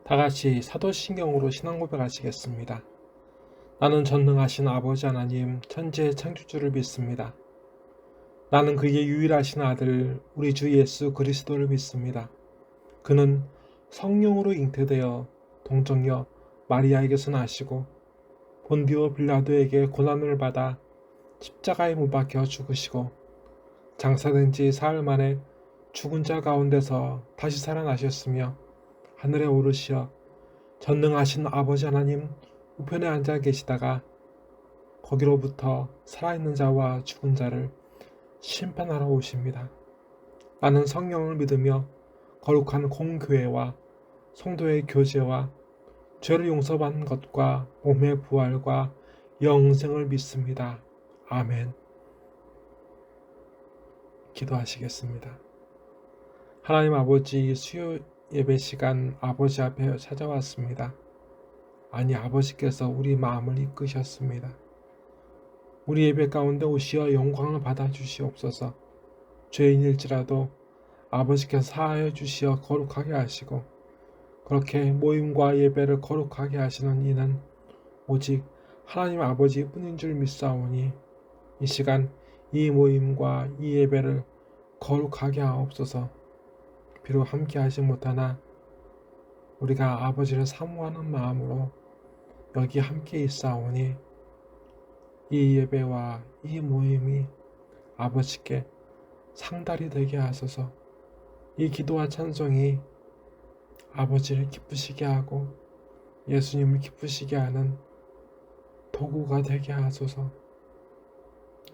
다 같이 사도신경으로 신앙 고백하시겠습니다. 나는 전능하신 아버지 하나님 천지의 창조주를 믿습니다. 나는 그의 유일하신 아들 우리 주 예수 그리스도를 믿습니다. 그는 성령으로 잉태되어 동정녀 마리아에게서 나시고 본디오 빌라도에게 고난을 받아 십자가에 못 박혀 죽으시고 장사된 지 사흘 만에 죽은 자 가운데서 다시 살아나셨으며 하늘에 오르시어 전능하신 아버지 하나님 우편에 앉아 계시다가 거기로부터 살아있는 자와 죽은 자를 심판하러 오십니다. 나는 성령을 믿으며 거룩한 공교회와 성도의 교제와 죄를 용서받는 것과 몸의 부활과 영생을 믿습니다. 아멘. 기도하시겠습니다. 하나님 아버지, 수요 예배 시간 아버지 앞에 찾아왔습니다. 아니, 아버지께서 우리 마음을 이끄셨습니다. 우리 예배 가운데 오시어 영광을 받아 주시옵소서. 죄인일지라도 아버지께서 사하여 주시어 거룩하게 하시고, 그렇게 모임과 예배를 거룩하게 하시는 이는 오직 하나님 아버지 뿐인 줄 믿사오니, 이 시간 이 모임과 이 예배를 거룩하게 하옵소서. 비록 함께 하지 못하나 우리가 아버지를 사모하는 마음으로 여기 함께 있사오니 이 예배와 이 모임이 아버지께 상달이 되게 하소서. 이 기도와 찬송이 아버지를 기쁘시게 하고 예수님을 기쁘시게 하는 도구가 되게 하소서.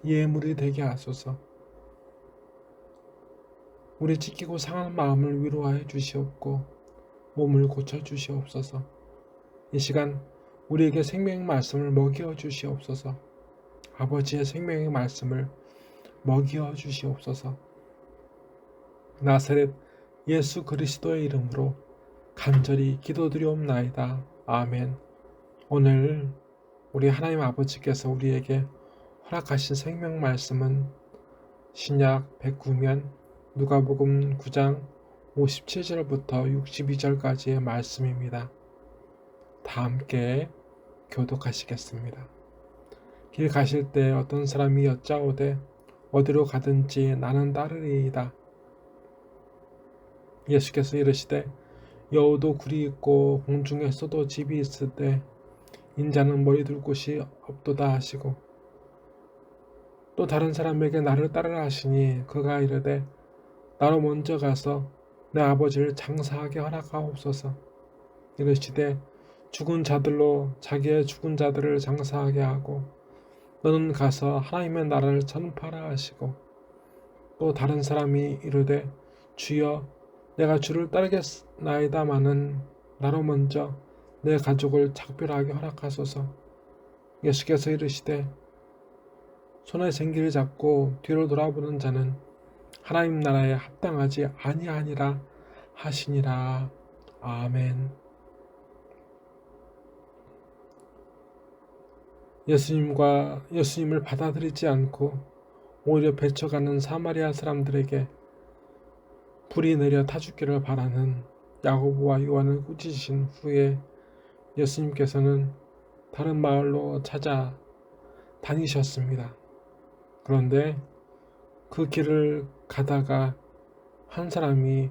예물이 되게 하소서. 우리 찢기고 상한 마음을 위로하여 주시옵고 몸을 고쳐 주시옵소서. 이 시간 우리에게 생명의 말씀을 먹여 주시옵소서. 아버지의 생명의 말씀을 먹여 주시옵소서. 나사렛 예수 그리스도의 이름으로 간절히 기도드리옵나이다. 아멘. 오늘 우리 하나님 아버지께서 우리에게 허락하신 생명 말씀은 신약 109면 누가복음 9장 57절부터 62절까지의 말씀입니다. 다 함께 교독하시겠습니다. 길 가실 때 어떤 사람이 여짜오되 어디로 가든지 나는 따르리이다. 예수께서 이르시되 여우도 굴이 있고 공중에 쏘도 집이 있을 때 인자는 머리 둘 곳이 없도다 하시고, 또 다른 사람에게 나를 따르라 하시니 그가 이르되 나로 먼저 가서 내 아버지를 장사하게 허락하옵소서. 이르시되 죽은 자들로 자기의 죽은 자들을 장사하게 하고 너는 가서 하나님의 나라를 전파하라 하시고, 또 다른 사람이 이르되 주여 내가 주를 따르겠나이다마는 나로 먼저 내 가족을 작별하게 허락하소서. 예수께서 이르시되 손에 생기를 잡고 뒤로 돌아보는 자는 하나님 나라에 합당하지 아니하니라 하시니라. 아멘. 예수님을 받아들이지 않고 오히려 배쳐가는 사마리아 사람들에게 불이 내려 타 죽기를 바라는 야고보와 요한을 꾸짖으신 후에 예수님께서는 다른 마을로 찾아 다니셨습니다. 그런데 그 길을 가다가 한 사람이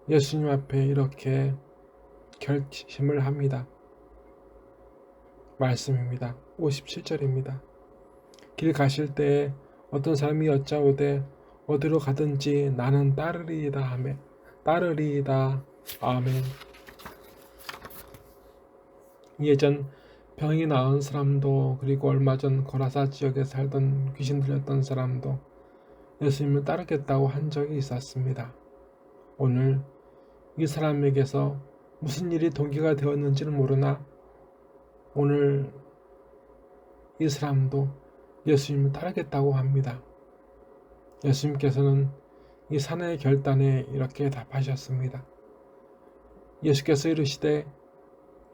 예수님 앞에 이렇게 결심을 합니다. 말씀입니다. 57절입니다. 길 가실 때에 어떤 사람이 여짜오되 어디로 가든지 나는 따르리이다 하매 따르리이다. 아멘. 예전 병이 나은 사람도, 그리고 얼마 전 거라사 지역에 살던 귀신 들렸던 사람도 예수님을 따르겠다고 한 적이 있었습니다. 오늘 이 사람에게서 무슨 일이 동기가 되었는지는 모르나 오늘 이 사람도 예수님을 따르겠다고 합니다. 예수님께서는 이 사내의 결단에 이렇게 답하셨습니다. 예수께서 이르시되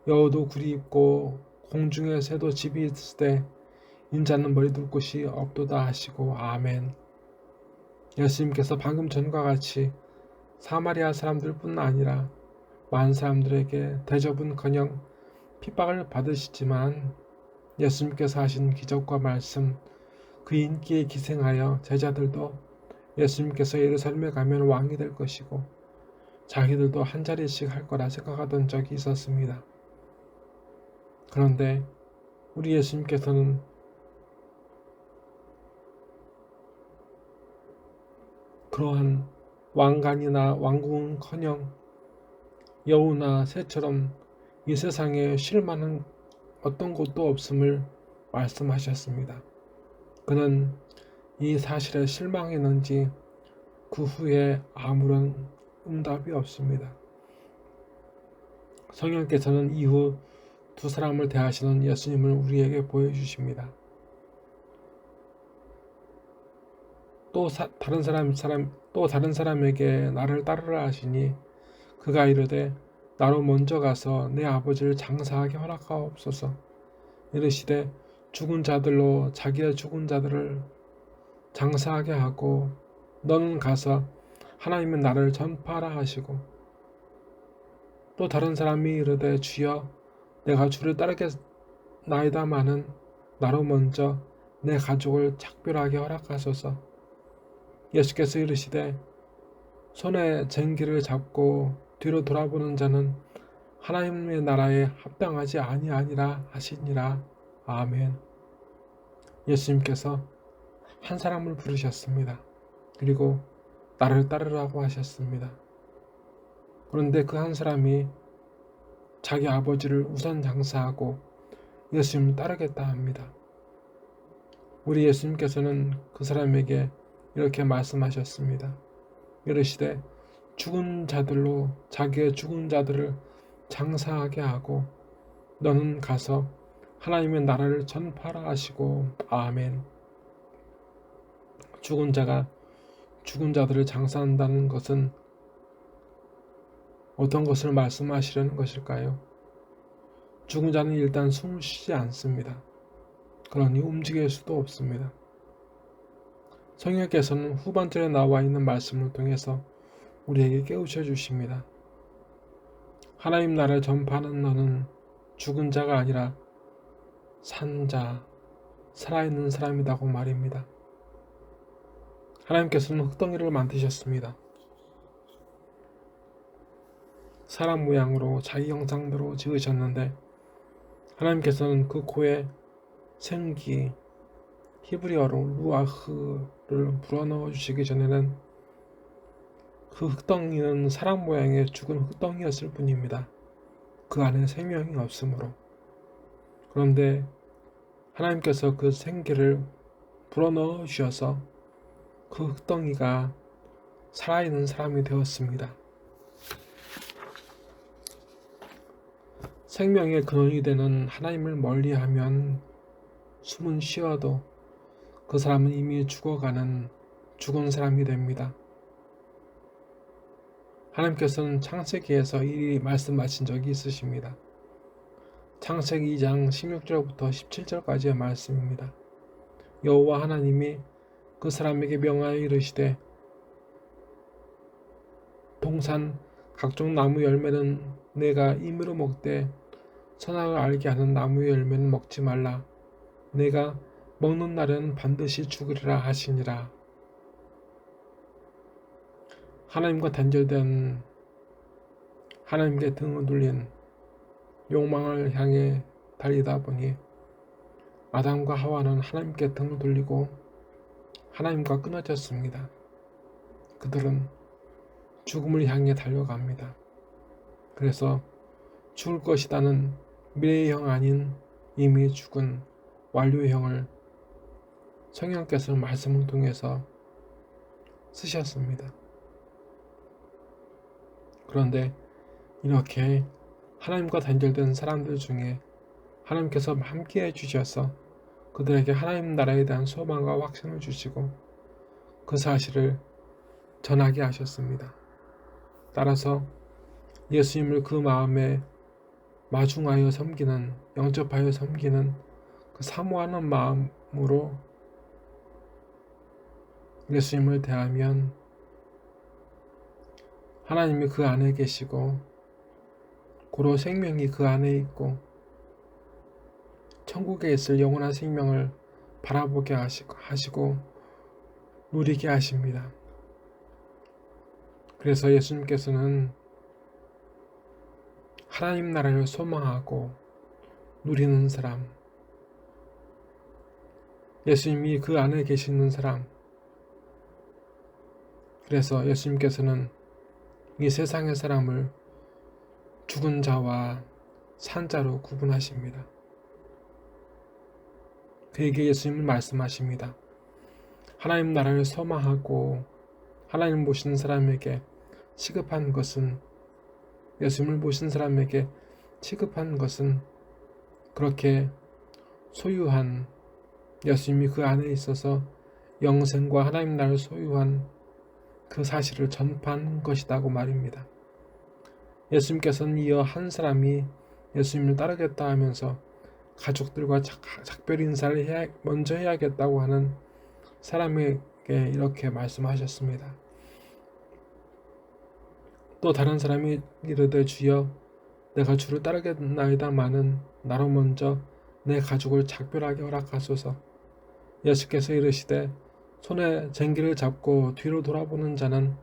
여우도 굴이 있고 공중에 새도 집이 있을 때 인자는 머리 둘 곳이 없도다 하시고. 아멘. 예수님께서 방금 전과 같이 사마리아 사람들뿐 아니라 많은 사람들에게 대접은커녕 핍박을 받으시지만 예수님께서 하신 기적과 말씀, 그 인기에 기생하여 제자들도 예수님께서 예루살렘에 가면 왕이 될 것이고 자기들도 한 자리씩 할 거라 생각하던 적이 있었습니다. 그런데 우리 예수님께서는 그러한 왕관이나 왕궁은커녕 여우나 새처럼 이 세상에 쉴 만한 어떤 곳도 없음을 말씀하셨습니다. 그는 이 사실에 실망했는지 그 후에 아무런 응답이 없습니다. 성령께서는 이후 두 사람을 대하시는 예수님을 우리에게 보여주십니다. 또 다른 사람에게 나를 따르라 하시니 그가 이르되 나로 먼저 가서 내 아버지를 장사하게 허락하옵소서. 이르시되 죽은 자들로 자기의 죽은 자들을 장사하게 하고 너는 가서 하나님의 나라를 전파하라 하시고 또 다른 사람이 이르되 주여 내가 주를 따르겠나이다마는 나로 먼저 내 가족을 작별하게 허락하소서. 예수께서 이르시되 손에 쟁기를 잡고 뒤로 돌아보는 자는 하나님의 나라에 합당하지 아니하니라 하시니라. 아멘. 예수님께서 한 사람을 부르셨습니다. 그리고 나를 따르라고 하셨습니다. 그런데 그 한 사람이 자기 아버지를 우선 장사하고 예수님을 따르겠다 합니다. 우리 예수님께서는 그 사람에게 이렇게 말씀하셨습니다. 이르시되 죽은 자들로 자기의 죽은 자들을 장사하게 하고 너는 가서 하나님의 나라를 전파하라 하시고 아멘. 죽은 자가 죽은 자들을 장사한다는 것은 어떤 것을 말씀하시려는 것일까요? 죽은 자는 일단 숨을 쉬지 않습니다. 그러니 움직일 수도 없습니다. 성령께서는 후반절에 나와 있는 말씀을 통해서 우리에게 깨우쳐 주십니다. 하나님 나라를 전파하는 너는 죽은 자가 아니라 산 자, 살아있는 사람이라고 말입니다. 하나님께서는 흙덩이를 만드셨습니다. 사람 모양으로 자기 형상대로 지으셨는데 하나님께서는 그 코에 생기, 히브리어로 루아흐를 불어넣어 주시기 전에는 그 흙덩이는 사람 모양의 죽은 흙덩이였을 뿐입니다. 그 안에 생명이 없으므로. 그런데 하나님께서 그 생기를 불어넣어 주셔서 그 흙덩이가 살아있는 사람이 되었습니다. 생명의 근원이 되는 하나님을 멀리하면 숨은 쉬어도 그 사람은 이미 죽어가는 죽은 사람이 됩니다. 하나님께서는 창세기에서 이 말씀하신 적이 있으십니다. 창세기 2장 16절부터 17절까지의 말씀입니다. 여호와 하나님이 그 사람에게 명하여 이르시되 동산 각종 나무 열매는 내가 임의로 먹되 선악을 알게 하는 나무의 열매는 먹지 말라. 내가 먹는 날에는 반드시 죽으리라 하시니라. 하나님과 단절된 하나님께 등을 돌린 욕망을 향해 달리다 보니 아담과 하와는 하나님께 등을 돌리고 하나님과 끊어졌습니다. 그들은 죽음을 향해 달려갑니다. 그래서 죽을 것이다는 미래형 아닌 이미 죽은 완료형을 성령께서는 말씀을 통해서 쓰셨습니다. 그런데 이렇게 하나님과 단절된 사람들 중에 하나님께서 함께 해주셔서 그들에게 하나님 나라에 대한 소망과 확신을 주시고 그 사실을 전하게 하셨습니다. 따라서 예수님을 그 마음에 마중하여 섬기는, 영접하여 섬기는 그 사모하는 마음으로 예수님을 대하면 하나님이 그 안에 계시고 고로 생명이 그 안에 있고 천국에 있을 영원한 생명을 바라보게 하시고 누리게 하십니다. 그래서 예수님께서는 하나님 나라를 소망하고 누리는 사람, 예수님이 그 안에 계시는 사람, 그래서 예수님께서는 이 세상의 사람을 죽은 자와 산 자로 구분하십니다. 그에게 예수님은 말씀하십니다. 하나님 나라를 소망하고 하나님 모시는 사람에게 시급한 것은, 예수님을 모시는 사람에게 시급한 것은 그렇게 소유한, 예수님이 그 안에 있어서 영생과 하나님 나라를 소유한 그 사실을 전파하는 것이라고 말입니다. 예수님께서는 이어 한 사람이 예수님을 따르겠다 하면서 가족들과 작별 인사를 먼저 해야겠다고 하는 사람에게 이렇게 말씀하셨습니다. 또 다른 사람이 이르되 주여 내가 주를 따르겠나이다마는 나로 먼저 내 가족을 작별하게 허락하소서. 예수께서 이르시되 손에 쟁기를 잡고 뒤로 돌아보는 자는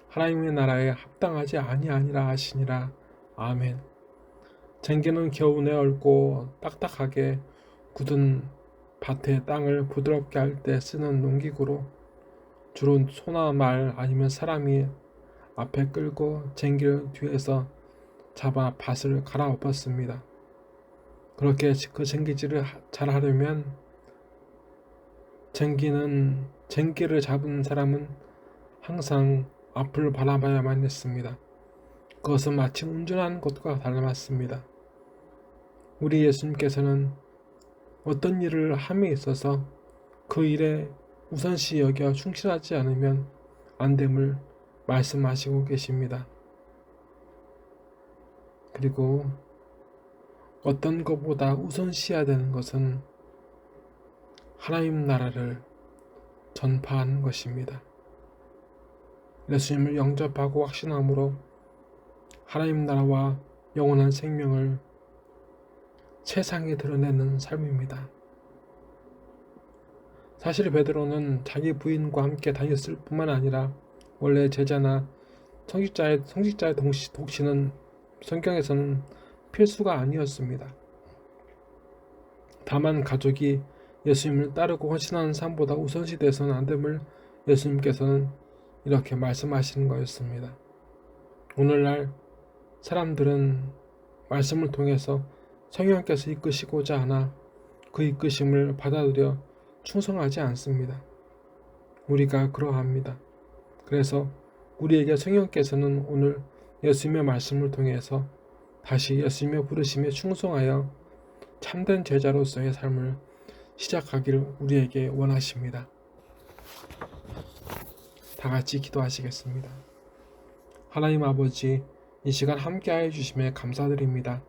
하나님의 나라에 합당하지 아니하니라 하시니라. 아멘. 쟁기는 겨우내 얽고 딱딱하게 굳은 밭의 땅을 부드럽게 할 때 쓰는 농기구로 주로 소나 말 아니면 사람이 앞에 끌고 쟁기를 뒤에서 잡아 밭을 갈아엎었습니다. 그렇게 그 쟁기질을 잘 하려면 쟁기를 잡은 사람은 항상 앞을 바라봐야만 했습니다. 그것은 마치 운전하는 것과 닮았습니다. 우리 예수님께서는 어떤 일을 함에 있어서 그 일에 우선시 여겨 충실하지 않으면 안 됨을 말씀하시고 계십니다. 그리고 어떤 것보다 우선시해야 되는 것은 하나님 나라를 전파하는 것입니다. 예수님을 영접하고 확신함으로 하나님 나라와 영원한 생명을 세상에 드러내는 삶입니다. 사실 베드로는 자기 부인과 함께 다녔을 뿐만 아니라 원래 제자나 성직자의 독신은 성경에서는 필수가 아니었습니다. 다만 가족이 예수님을 따르고 헌신하는 삶보다 우선시 돼서는 안 됨을 예수님께서는 이렇게 말씀하시는 거였습니다. 오늘날 사람들은 말씀을 통해서 성령께서 이끄시고자 하나 그 이끄심을 받아들여 충성하지 않습니다. 우리가 그러합니다. 그래서 우리에게 성령께서는 오늘 예수님의 말씀을 통해서 다시 예수님의 부르심에 충성하여 참된 제자로서의 삶을 시작하기를 우리에게 원하십니다. 다 같이 기도하시겠습니다. 하나님 아버지, 이 시간 함께하여 주심에 감사드립니다.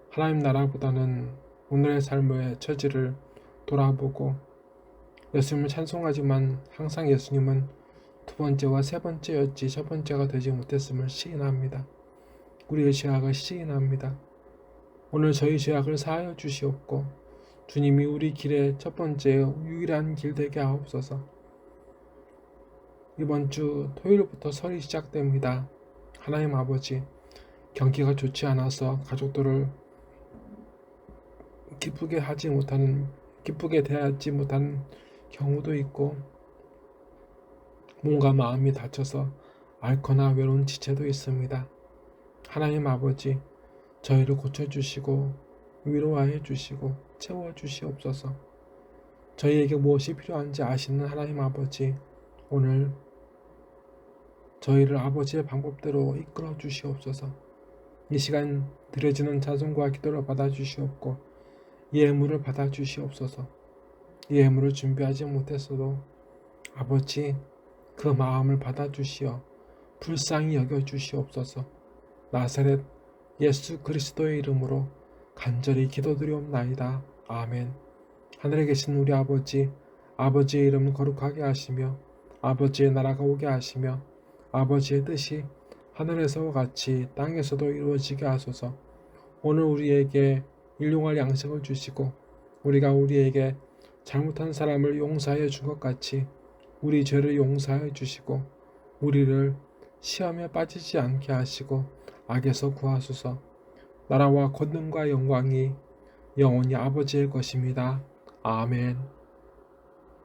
하나님 나라보다는 오늘의 삶의 처지를 돌아보고 예수님을 찬송하지만 항상 예수님은 두 번째와 세 번째였지 첫 번째가 되지 못했음을 시인합니다. 우리의 죄악을 시인합니다. 오늘 저희 죄악을 사하여 주시옵고 주님이 우리 길의 첫 번째 유일한 길 되게 하옵소서. 이번 주 토요일부터 설이 시작됩니다. 하나님 아버지, 경기가 좋지 않아서 가족들을 기쁘게 대하지 못하는 경우도 있고 몸과 마음이 다쳐서 앓거나 외로운 지체도 있습니다. 하나님 아버지, 저희를 고쳐주시고 위로하여 주시고 채워주시옵소서. 저희에게 무엇이 필요한지 아시는 하나님 아버지, 오늘 저희를 아버지의 방법대로 이끌어 주시옵소서. 이 시간 드려지는 찬송과 기도를 받아주시옵고 예물을 받아주시옵소서. 예물을 준비하지 못했어도 아버지 그 마음을 받아주시어 불쌍히 여겨주시옵소서. 나사렛 예수 그리스도의 이름으로 간절히 기도드리옵나이다. 아멘. 하늘에 계신 우리 아버지, 아버지의 이름 거룩하게 하시며 아버지의 나라가 오게 하시며 아버지의 뜻이 하늘에서와 같이 땅에서도 이루어지게 하소서. 오늘 우리에게 일용할 양식을 주시고 우리가 우리에게 잘못한 사람을 용서하여 준 것 같이 우리 죄를 용서하여 주시고 우리를 시험에 빠지지 않게 하시고 악에서 구하소서. 나라와 권능과 영광이 영원히 아버지의 것입니다. 아멘.